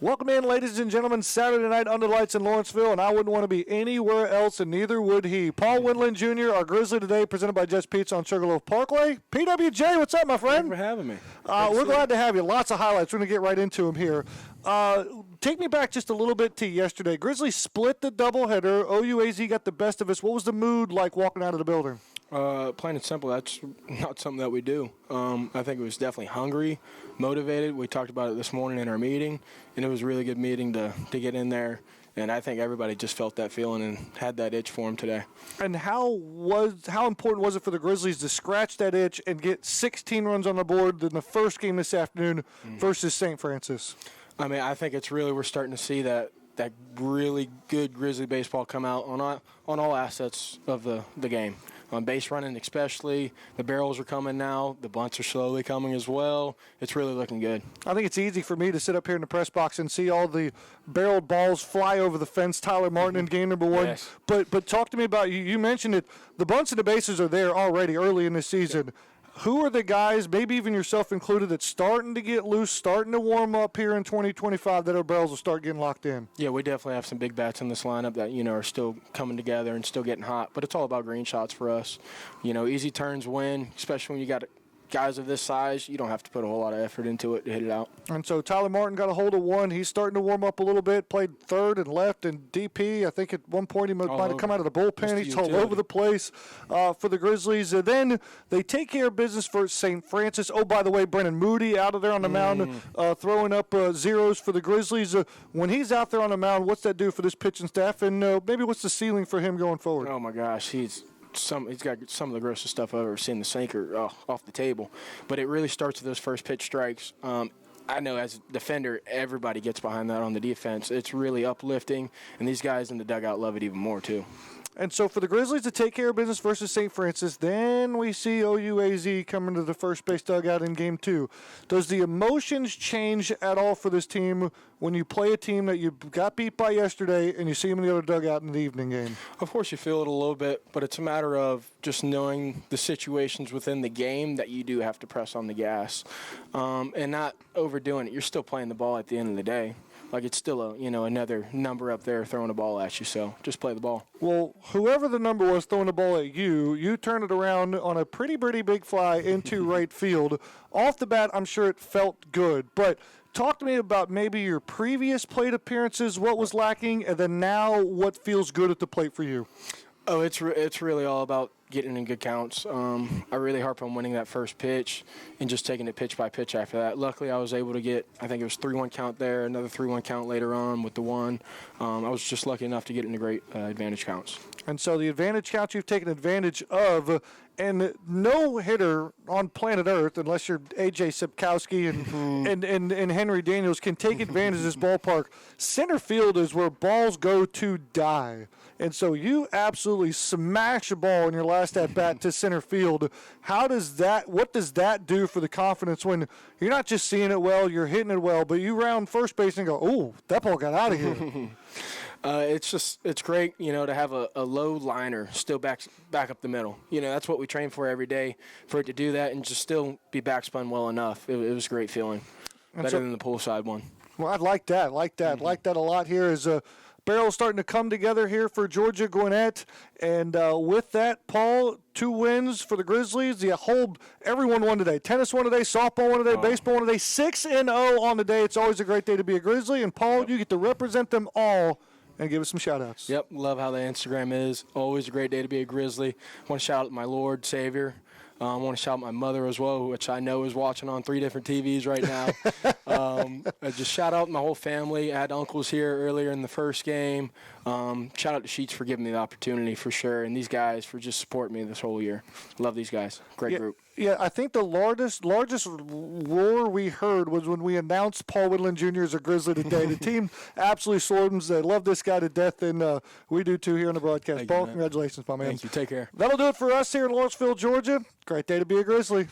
Welcome in, ladies and gentlemen. Saturday night under the lights in Lawrenceville, and I wouldn't want to be anywhere else, and neither would he. Paul Winland Jr., our Grizzly today, presented by Just Pizza on Sugarloaf Parkway. PWJ, what's up, my friend? Thanks for having me. We're glad to have you. Lots of highlights. We're going to get right into them here. Take me back just a little bit to yesterday. Grizzly split the doubleheader. OUAZ got the best of us. What was the mood like walking out of the building? Plain and simple, that's not something that we do. I think it was definitely hungry, motivated. We talked about it this morning in our meeting, and it was a really good meeting to get in there. And I think everybody just felt that feeling and had that itch for them today. And how important was it for the Grizzlies to scratch that itch and get 16 runs on the board in the first game this afternoon versus St. Francis? I mean, I think we're starting to see that really good Grizzly baseball come out on all assets of the game. On base running especially, the barrels are coming now. The bunts are slowly coming as well. It's really looking good. I think it's easy for me to sit up here in the press box and see all the barreled balls fly over the fence. Tyler Martin in game number one. Yes. But talk to me about, you mentioned it, the bunts and the bases are there already early in the season. Who are the guys, maybe even yourself included, that's starting to get loose, starting to warm up here in 2025 that our barrels will start getting locked in? Yeah, we definitely have some big bats in this lineup that, are still coming together and still getting hot. But it's all about green shots for us. Easy turns win, especially when you got guys of this size. You don't have to put a whole lot of effort into it to hit it out. And so Tyler Martin got a hold of one. He's starting to warm up a little bit, played third and left and DP. I think at one point he might have come out of the bullpen. He's all over the place for the Grizzlies. And then they take care of business for St. Francis. Oh, by the way, Brennan Moody out of there on the mound throwing up zeros for the Grizzlies. When he's out there on the mound, what's that do for this pitching staff? And maybe what's the ceiling for him going forward? Oh, my gosh. He's got some of the grossest stuff I've ever seen, the sinker off the table. But it really starts with those first pitch strikes. I know as a defender, everybody gets behind that on the defense. It's really uplifting, and these guys in the dugout love it even more too. And so for the Grizzlies to take care of business versus St. Francis, then we see OUAZ coming to the first base dugout in Game 2. Does the emotions change at all for this team when you play a team that you got beat by yesterday and you see them in the other dugout in the evening game? Of course you feel it a little bit, but it's a matter of just knowing the situations within the game that you do have to press on the gas and not overdoing it. You're still playing the ball at the end of the day. Like it's still another number up there throwing a ball at you, so just play the ball. Well, whoever the number was throwing the ball at you turn it around on a pretty big fly into right field. Off the bat, I'm sure it felt good, but talk to me about maybe your previous plate appearances, what was lacking, and then now what feels good at the plate for you. Oh, it's really all about getting in good counts. I really harp on winning that first pitch and just taking it pitch by pitch after that. Luckily, I was able to get, I think it was 3-1 count there, another 3-1 count later on with the one. I was just lucky enough to get into great advantage counts. And so the advantage counts you've taken advantage of, and no hitter on planet Earth, unless you're A.J. Sapkowski and Henry Daniels, can take advantage of this ballpark. Center field is where balls go to die. And so you absolutely smash a ball in your last at-bat to center field. What does that do for the confidence when you're not just seeing it well, you're hitting it well, but you round first base and go, oh, that ball got out of here. It's great, to have a low liner still back up the middle. That's what we train for every day, for it to do that and just still be backspun well enough. It was a great feeling, better than the poolside one. Well, I like that. Like that a lot here as barrels starting to come together here for Georgia Gwinnett. And with that, Paul, 2 wins for the Grizzlies. Everyone won today. Tennis won today, softball won today, baseball won today. 6-0 on the day. It's always a great day to be a Grizzly. And, Paul, you get to represent them all and give us some shout-outs. Yep, love how the Instagram is. Always a great day to be a Grizzly. I want to shout out my Lord, Savior. I want to shout out my mother as well, which I know is watching on 3 different TVs right now. Just shout out my whole family. I had uncles here earlier in the first game. Shout out to Sheets for giving me the opportunity for sure, and these guys for just supporting me this whole year. Love these guys. Great group. Yeah, I think the largest roar we heard was when we announced Paul Winland Jr. as a Grizzly today. The team absolutely soared him. They love this guy to death, and we do too here on the broadcast. Paul, congratulations, my man. Thank you. Take care. That'll do it for us here in Lawrenceville, Georgia. Great day to be a Grizzly.